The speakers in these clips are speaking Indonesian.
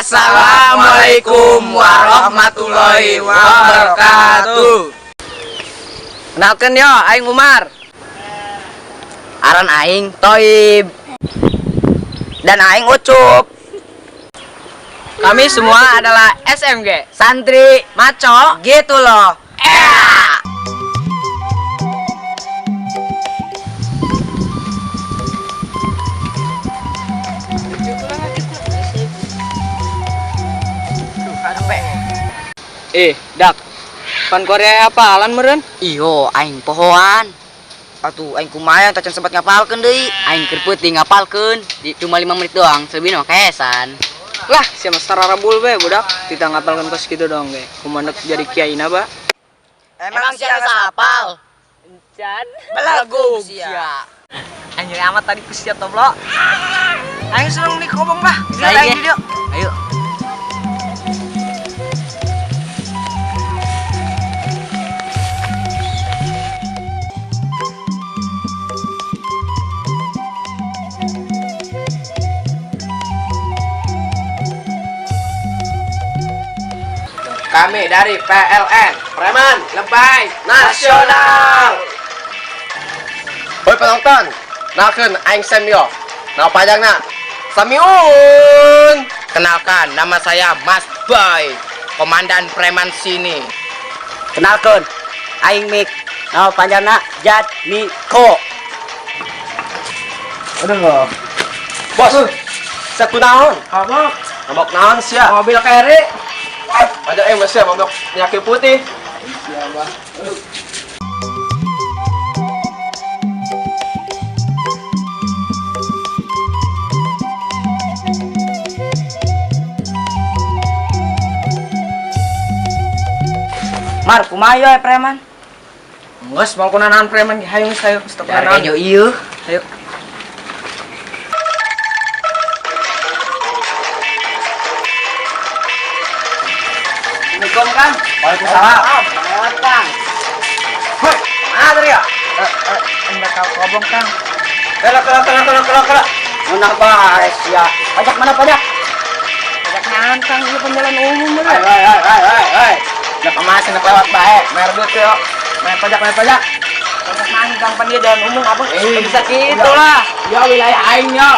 Assalamualaikum warahmatullahi wabarakatuh. Kenalkan yo, aing Umar. Aran aing Toib. Dan aing Ucup. Kami semua adalah SMG, Santri Maco, gitu loh. Dak. Pan Korea apalan meureun? Iyo, aing pohoan. Atuh aing kumaha tacan sempat ngapalkeun deui. Aing keur peuting ngapalkeun. Cuma 5 menit doang, selebihna mah keesan. Lah, sia mah sararabul we budak. Kita ngapalkeun kos kitu dong ge. Kumaha jadi kiaina ba? Emang sia geus hafal? Encan. Belagu sia. Anjir amat tadi kusia toblo. Aing seneng dikobong bah. Aing video. Ayo. Kami dari PLN, Preman Lebay Nasional. Hoi penonton, nalkeun aing Semyo. Nama panjangna Samiun. Kenalkan, nama saya Mas Boy, Komandan Preman sini. Kenalkeun, aing Mik. Nama panjangna Jadmiko. Aduh. Bos, sakunaon? Abok, Mabok naon sia? mobil kere. Ada masih mabok penyakit putih. Mar, kumaha ya preman? Geus mau kunanan preman ge hayung sayo stok Dari kunanan. ieu. Ayo. Assalamualaikum Kang. Waalaikumsalam. Lewat Kang. Hoi, mana tadi ya? Enggak kau kobong Kang. Kela. Munah bae sia. Pajak mana pajak? Pajak naon Kang, ieu penjalan umum bener. Hai. Nak kemasin nak lewat bae. Mer duit yo. Main pajak. Pajak naon Kang pan dia jalan umum apa? Bisa Iya. gitu lah. Ya wilayah aing yo.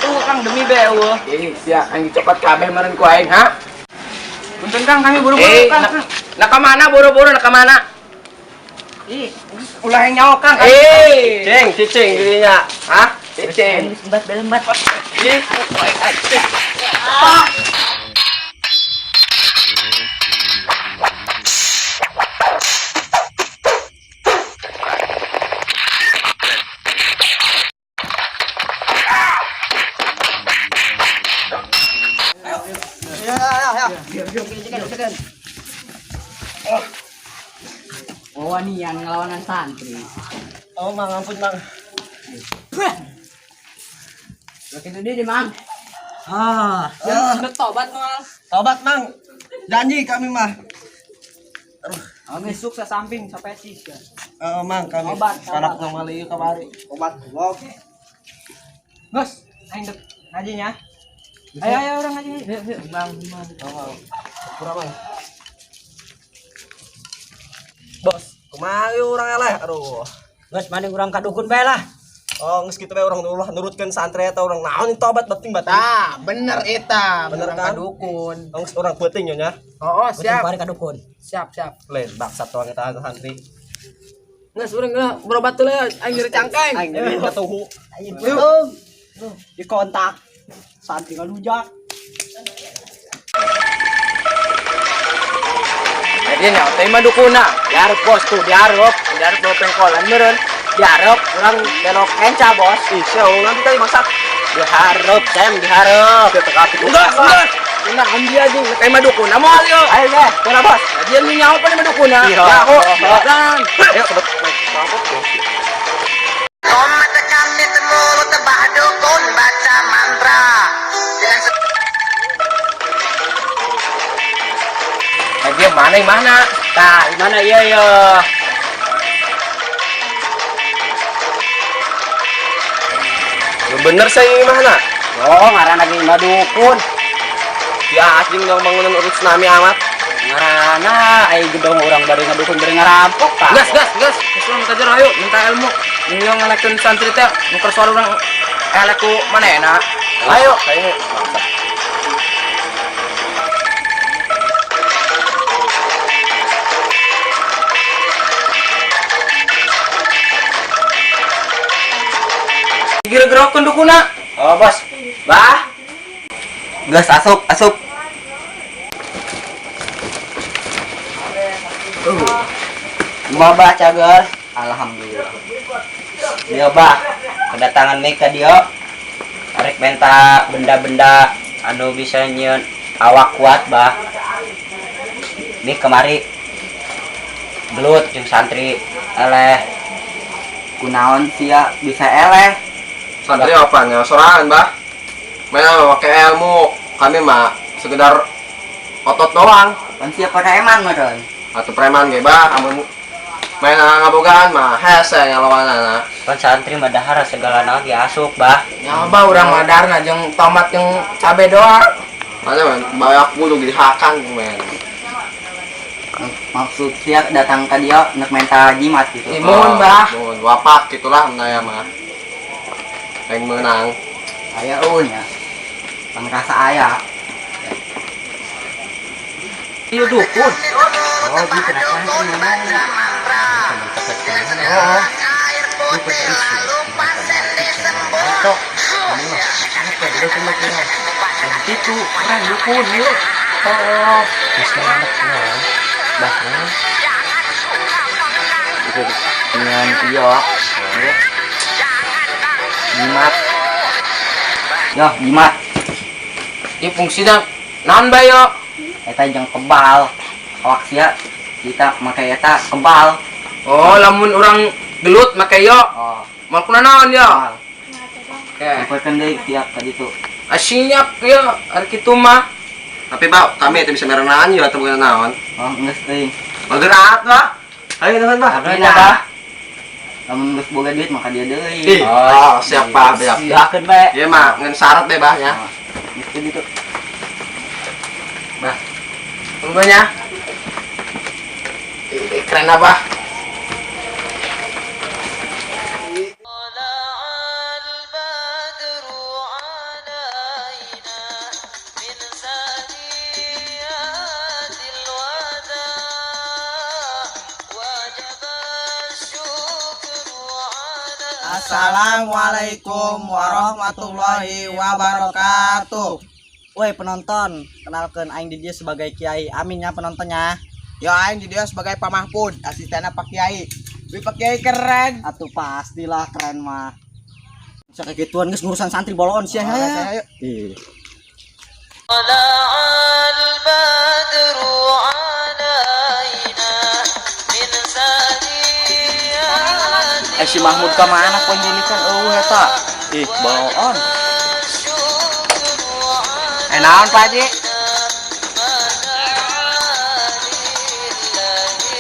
Tuh Kang demi beueuh. Sia aing copot kabeh meureun ku aing, ha? Punten Kang, kami buru-buru Kang. Nak ka mana buru-buru nak ka mana? Ih, ulah yang nyawa Kang. Cicing dirinya. Hah? Cicing. Belembat. Ih, Oh, ini yang ngelawanan santri. oh mang ampun mang. Begitu dia, Mang. Udah tobat Mang. Tobat mang. Janji kami mah. Kami sukses samping sampai sis ya. Mang kami. Obat. Kalak nang mali kamari. Obat. Oke. Gus, aing dek ngajinya. Ayo orang ngaji. Yuk. Bang. Kurang mang. Bos, kumaha ieu urang eleh? Aduh. Geus mending urang kadukun bae lah. Oh, geus kitu bae urang nurutkeun santri eta urang naon tobat bating. Bener eta, Bener bener kan? dukun. Geus urang peuting nya. Oh, Siap. siap. Bari kadukun. Siap. Lain baksat doang eta santri. Nges urang berobat teh aing nyeri cangkeng. Aing jadi katuhu. Di kontak. Santri ngalujak. Jadi nya teh mah dukuna. Diarep bos tuh, diarep bawa pengkolan meureun. Diarep urang belok kenca bos. Ih, siau nanti tadi masak. Diharap, diharap. Enggak. Nah, andi aja, teh mah dukuna moal yo. Ayo deh, kuna bos. Dia nu nyawa pa ni mah dukuna. Iya. Dan. Ayo sobat. Dia mana? Tah, di mana iya ya? Bener saya mana? Oh, ngaran lagi madukun. Ya anjing dong bangunan urut tsunami amat. Ngarana ai gedong orang bari ngadukun bari ngarampok ka. Gas. Terus orang kajar ayo minta ilmu. Ini yang ngelekin santri teh nuker suara orang eleku mana enak. Ayo, ayo. Gira-gerakan dukuna. Oh, Bos. Bah. Gas asup. Mau baca gas. Alhamdulillah. Dia bah kedatangan mereka dia. Arek menta benda-benda anu bisa nyeun awak kuat bah. Ini kemari gelut jeung santri eleh. Kunaon sia bisa eleh. Santri apanya? Sorangan, Bah. Mana pakai ilmu. Kami mah sekedar otot doang. Kan sia preman meureun. Atau preman ge, Bah. Amun main ngabogaan mah hese ngelawanana. Kan santri mah dahar segala naon diasup bah. Nyoba urang madarna jeung tomat jeung cabe doang. Mana man banyak kudu dihakan men. Maksud sia datang ke dia untuk minta jimat gitu. Imun, Bah. Mun wapak gitulah menaya mah. Yang menang. Aya ya. Rasa aya. Ieu dukun. Oh, gitu namanya. Oh. Itu keren dukun yuk. Oh, Bisa anaknya. Bahkan itu dengan dia jimat. Yo, jimat. ini fungsina naon bae yo? Eta jeung kebal. Awak sia kita make eta kebal. Oh, lamun orang gelut make yo. Oh, Mal kunaon yo? kebal. Oke. Dipeukeun deui tiap ka ditu. Asinyap yo, ari kitu mah. Tapi Pak, kami itu bisa merenangan ya atau bukan naon. Oh, geus teuing. Bergerak lah. Ayo teman Pak. Abdi dah. Lamun geus boga duit maka dia deui. Oh, siap Pak, siap. Siakeun bae. Iya mah ngan syarat deh Bahnya. Oh, gitu gitu. Tunggunya. Keren apa? Assalamualaikum warahmatullahi wabarakatuh. Woi penonton, kenalkan aing di dia sebagai Kiai Amin ya penontonnya. Ya aing di dia sebagai Pak Mahfud, asistennya Pak Kiai. Wih Pak Kiai keren. Atuh pastilah keren mah. Bisa kegituan geus ngurusan santri bolon sia Ayo, ya. ayo. Ih. Si Mahmud ka mana penjelikan eta? Ih, baon. Naon Pak Haji?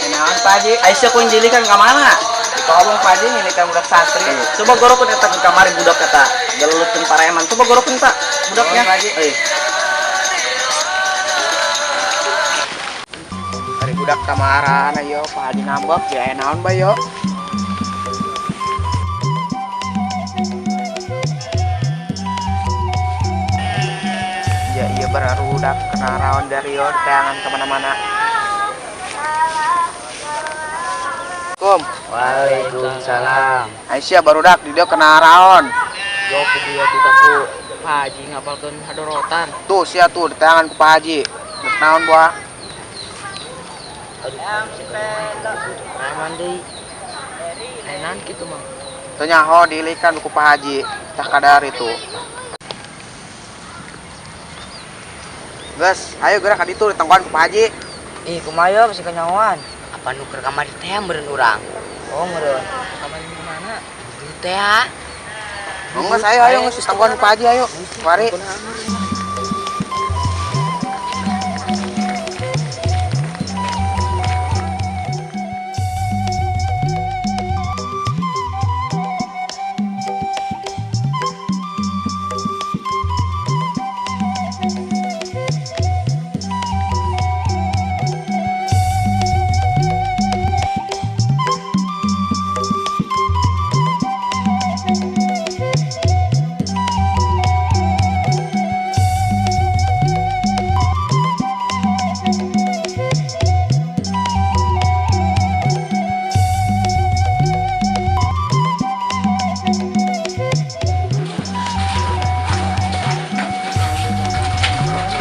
Naon Pak Haji? Aisyah penjelikan ka mana? Tolong Pak Haji ini kan budak santri. Coba gorokeun eta ke kamari budak eta. Galulutkeun pareman. Coba gorokeun ta budaknya. Tolong, Pak Haji. Euy. Ari budak kamarana yo Pak Haji nambah ya naon bae yo. Ya iya bararudak kena rawan dari yo tayangan kemana-mana. Waalaikumsalam. Aisyah barudak di dia kena rawan. Yo kudu kita ku Pak Haji ngapalkeun hadorotan. Tuh sia tuh di tayangan ku Pak Haji. Dek naon buah? Preman deui. Enan kitu mah. Teu nyaho diilikan ku Pak Haji. Tah kadar itu. Gas, ayo gerak ka ditu ditangkuan ku Pak Haji. Ih, kumaha masih kenyawan. Apa nuker kamar teh meureun urang? Oh, meureun. Kamar di mana? Di teh. Oh, geus ayo geus ditangkuan ku Pak Haji ayo. Mari.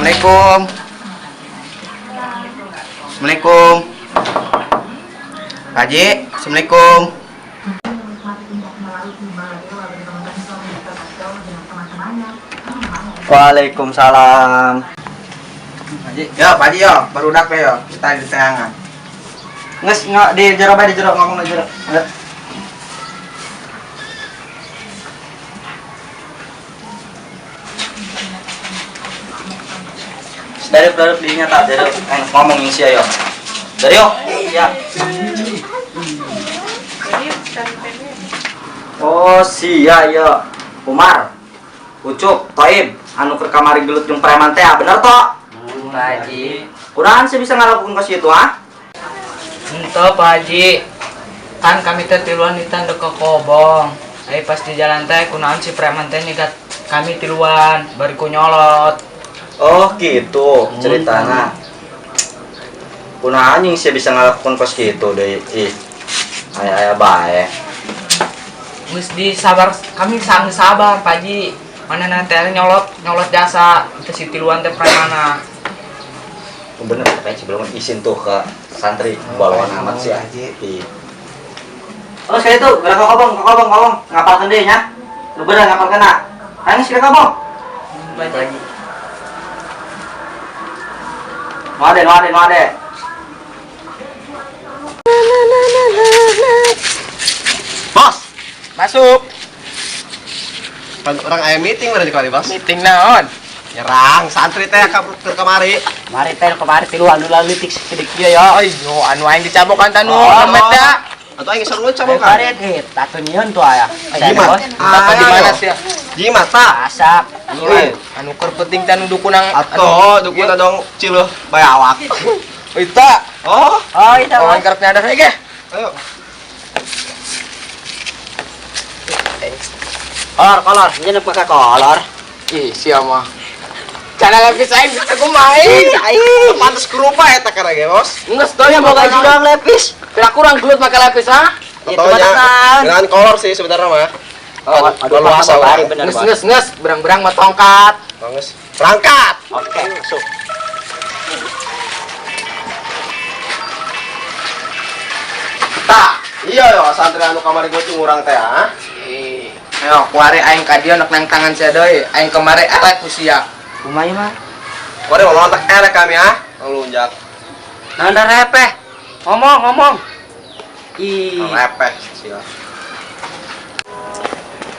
Assalamualaikum. Assalamualaikum. Pak Haji, Assalamualaikum. Waalaikumsalam. Haji, yo Pak Haji yo, baru dak yo, kita di teangan. Nges nggak di jero bae di jero ngomong di jero. Ayo. Dari produk dirinya tak dari ngomong isi ayo. Dari yo. Ya. Oh sia ya. Umar. Ucup, Toib, anu ke kamari gelut jeung preman teh bener toh? Pak Haji. Kurang sih bisa ngalakukan ke situ ah? Ente Pak Haji. Kan kami teh tiluan ditanda ke kobong. Pas di jalan teh kunaon si preman teh nyegat kami tiluan, bariku nyolot. Oh gitu ceritanya. Kunaon yang sih bisa ngalakukan ke situ deh. Ih. Aya bae. Mus disabar, kami sangat sabar Pak Haji. Mana nanti nyolot jasa ke si tiluan teh premana. Oh, bener kayak sebelum izin tuh ke santri bawaan amat sih ya. Iya. Oh sekali tuh gerak ngobong ngapalkan deh nya. Lu bener ngapal kena. Ayo sekali ngobong. Pak Haji. Wade. Bos, Masuk. orang ayam meeting berarti kali bos. Meeting naon? Nyerang santri teh ke kemari. Mari teh kemarin tiluan dulu litik sedikit Iya ya, ayo anu aing dicabokan tanu lemet da. Atau aing seru cabokan. Kemarin tatu nyeun tuh aya. Jimat. Apa di mana sih? Jimat ta. Asak. Anu keur penting tanu dukunang Atau dukun dong ciluh bae awak. Eta. Oh, Oh, itu. Kawan kerep nyadar ge. ayo. Kolor, nyeun pakai kolor. Ih, sia mah. Cara lepis aing bisa kumain. Pantes kerupa eta karage bos. Nges doang boga juga lepis. Kira kurang gelut make lepis ha? Contohnya dengan kolor sih sebenarnya mah. Aduh, luasa bari orang. bener. Nges, berang-berang mah tongkat. Bagus. Berangkat. Oke, masuk. Tah, iya yo santri anu kamari goceng urang teh ah. Ayo, kuari aing ka dieu nak nang tangan sia deui. Aing kemari elek ku sia. Kumaha mah? Kore mau lontak elek kami ah. Ngelunjak. Nanda repeh. Ngomong. Ih, Lepeh sia.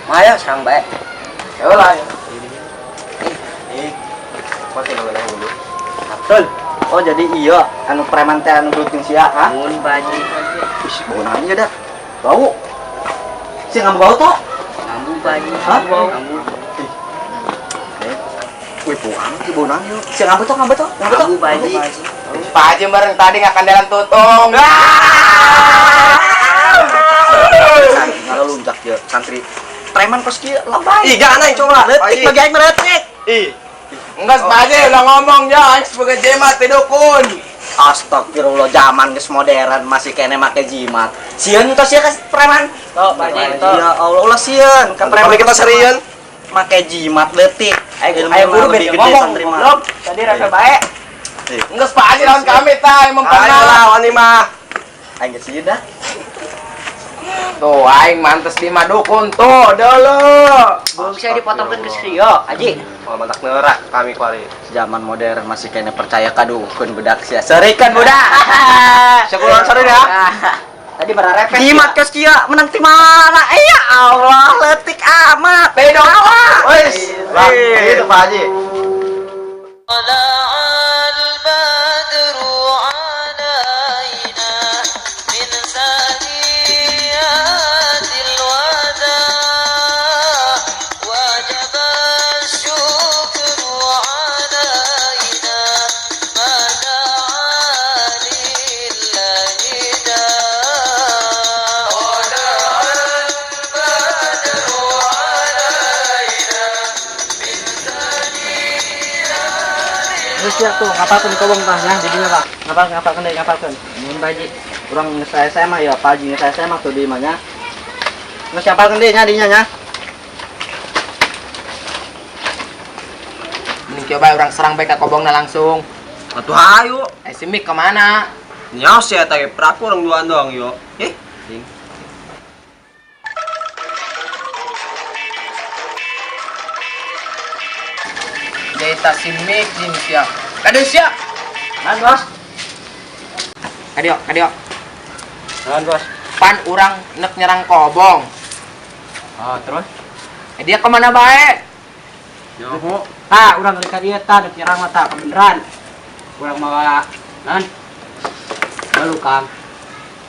mayo sarang bae. Ya lah. Pasti ngeuleuh dulu. Betul. Oh jadi iya anu preman teh anu gelut jeung sia ha? Mun Pak Haji. Ih, bau naon dah. Bau. Si ngambung bau toh? Ambu Pak Haji. Hah? Ambu. Wih, buang ki bau naon yuk. Si ngambung toh. Ambu Pak Haji. Pak Haji bareng tadi ngakan dalam tutong. Kalau lunjak ya santri preman kos kieu lebay. Ih, gana coba. Letik bagi aing meretik. Ih. Enggak Pak Haji udah ngomong ya aing sebagai jemat teh dukun. Astagfirullah zaman geus modern masih kene make jimat. Sieun tos sia ka preman. Toh Pak Haji, toh. Ya Allah ulah sieun ka preman Preman kita serian. make jimat leutik. Ayo buru lebih beda gede ngomong. santri mah. Belum. Tadi rasa bae. Enggak Pak Haji lawan kami tah emang Ayo pernah. lah wani mah. Aing geus sieun dah. Tuh aing mantes di mah dukun tuh dulu. Bisa dipotongkeun ke Srio, Haji. Mau mantak neurak kami kuari. Zaman modern masih kene percaya ka dukun bedak sia. Serikan budak. Sakulan sore ya. Tadi berarepet. Jimat kos kieu menang ti mana? Ya Allah leutik amat. Pedo. Wes. Lah, itu Pak Haji. Terus ya tuh ngapalkeun kobong tah nah jadinya Pak. Ngapalkeun deui ngapalkeun. Mun Haji urang geus saya mah ya Pak Haji geus saya mah tuh di imah nya. Geus ngapalkeun deui nya dinya nya. Mending coba orang serang baik ke kobongna langsung. Atuh hayu. Si Mik kemana? Nyos ya tapi peraku orang duaan doang yo. Jaita si Mik jin sia. Kade sia. Naon, Bos? Kadio. Naon, Bos? Pan orang nek nyerang kobong. Oh, terus? Dia kemana bae? Yo. Urang ngeri ka dieu tah, dek nyerang mah tah, kebeneran. Urang mawa naon? Balu, Kang.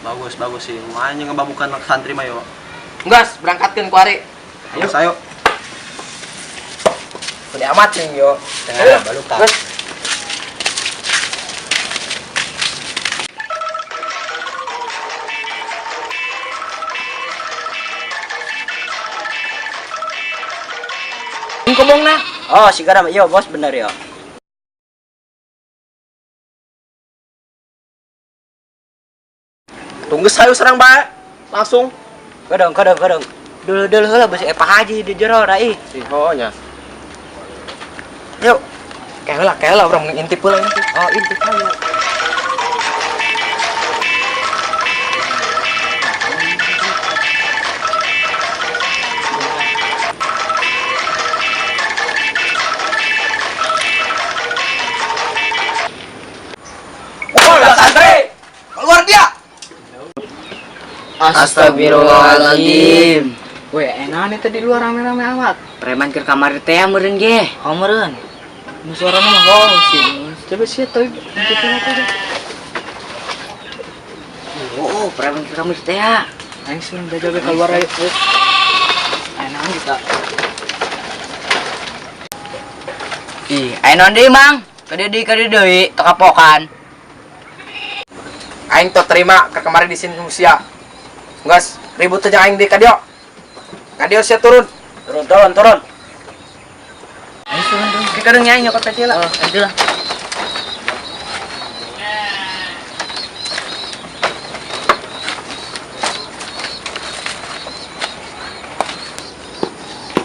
Bagus sih. Makanya ngebabukan anak santri mah yo. Gas, berangkatkeun ku ari. Ayo. Udah amat nih yo. Tengah balu, Kang. Gas. Kobong na. Oh, si garam iya, Bos, bener ya. Tunggu sayu serang bae. Langsung. Kadang. Dulu heula besi Pak Haji di jero rai. Sihonya. Yuk. Kayak lah orang ngintip pula intip. Oh, intip ayo. Santri. Keluar dia. Astagfirullahaladzim. Weh, enak nih tadi luar rame-rame amat. Preman ke kamar teh meureun ge. Oh meureun. Ini suara mah oh sih. Coba sih tahu itu apa aja. Oh, preman ke kamar teh ya. Aing sih udah jaga keluar ayo. Enak kita. Ih, ayo non deui, Mang. Kade deui teu kapokan. Aing tuh terima ke kemarin di sini Rusia. Gas, ribut aja aing di kadio. Kadio sia turun. Turun. Aing turun. Kita kadang nyanyi nyokot kecil lah. Oh, itu lah.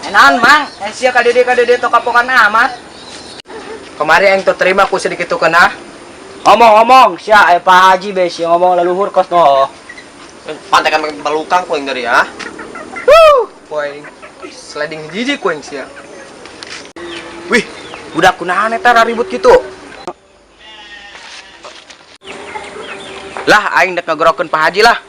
Enakan, Mang. Sia kadio tuh kapokan amat. Kemarin aing tuh terima ku sedikit tuh kena. Ngomong sia Pak Haji be si ngomong leluhur kos no. Pantai kan pelukang kuing dari ya. Poing sliding jijik kuing sia. Wih, budak kunahan eta ribut gitu. Lah aing dek ngagorokeun Pak Haji lah.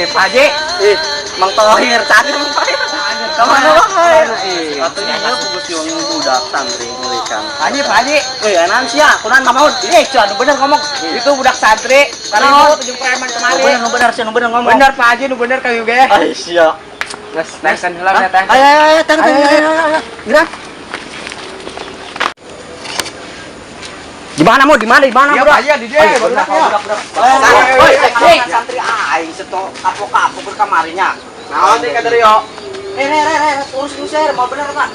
Pak Haji. Mang Tohir tadi Mang Tohir. Kemana Bang? Katanya fokus yang budak santri ngelikan. Pak Haji. Enan sia, kunaon mamaud. Anu bener ngomong. Itu budak santri, karena itu jeung preman kemarin. Bener sia, bener ngomong. Bener Pak Haji, nu bener kayu ge. Ai sia. Geus naiksan heula nya teh. Ayo, gerak. Di mana mau? Di mana? Iya Pak Haji di dia. Budak. Santri aing seto kapok-kapok berkamarinya. Naon teh kadari yo? Urus mau bener Pak.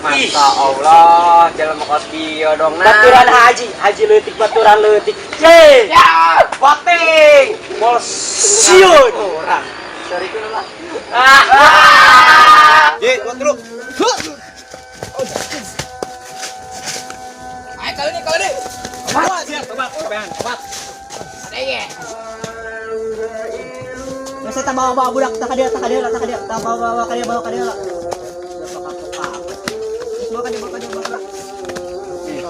Masya Allah, jalan mau kos kieu dong nah. Baturan haji leutik baturan leutik. Ye. Ya, boting. Mol siun. Orang. Sorry ku lah. Ye, kontrol. Ayo kali ini. Awas, siap, tebak. Ada ye. Masa tak bawa budak tak ada. Tak bawa ka dia. Bawa ka dia.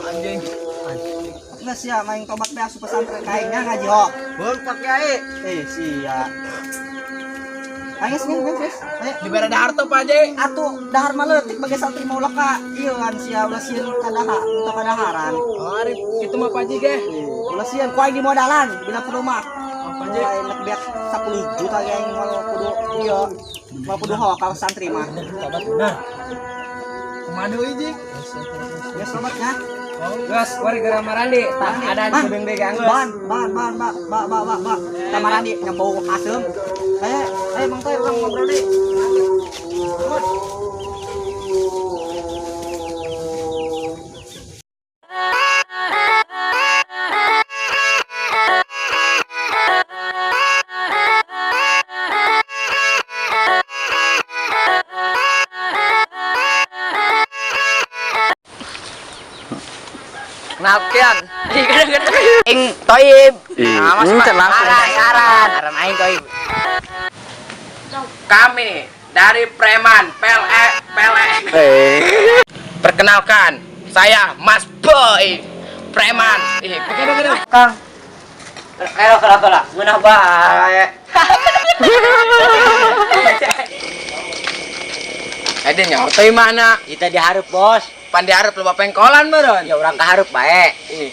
Anjing. Nggak sia main tobat be asup pesantren kainnya ngaji ho. Beul Pak Kiai. Sia. Ayo guys. Ayo. Di bere dahar tuh Pak Haji. Atuh dahar mah leutik bagi santri mau leka. Ieu kan sia ulah sieun kadahar untuk kadaharan. Oh, Arif, itu mah Pak Haji ge. Ulah sieun ku aing di modalan bila perlu mah. Pak Haji. Nek biar 10 juta ge aing mau kudu ieu. Mau kudu ho ka santri mah. Tobat bener. Kemana iji? Ya sobatnya. Gas, wari gara marandi. Tah ada di gedeng deh gang. Ban. Tamarandi nyambau asem. Ayo Mang Toy urang ngobrol deui. Perkenalkan. Ing Toib. Nah, Mas Saran aing Toib. Kami dari Preman Pele. Perkenalkan, saya Mas Boy Preman. Kang. Kela. Ngeunah bae. Ede nyaho teh mana? Kita dihareup, Bos. Pan dihareup loba pengkolan meureun. Ya urang kahareup bae. Ih.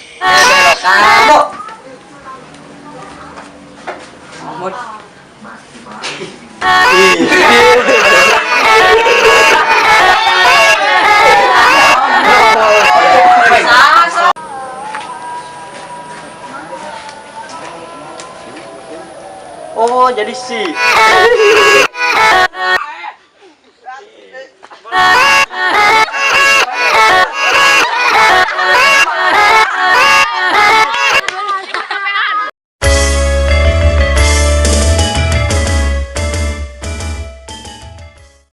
Oh, jadi sih.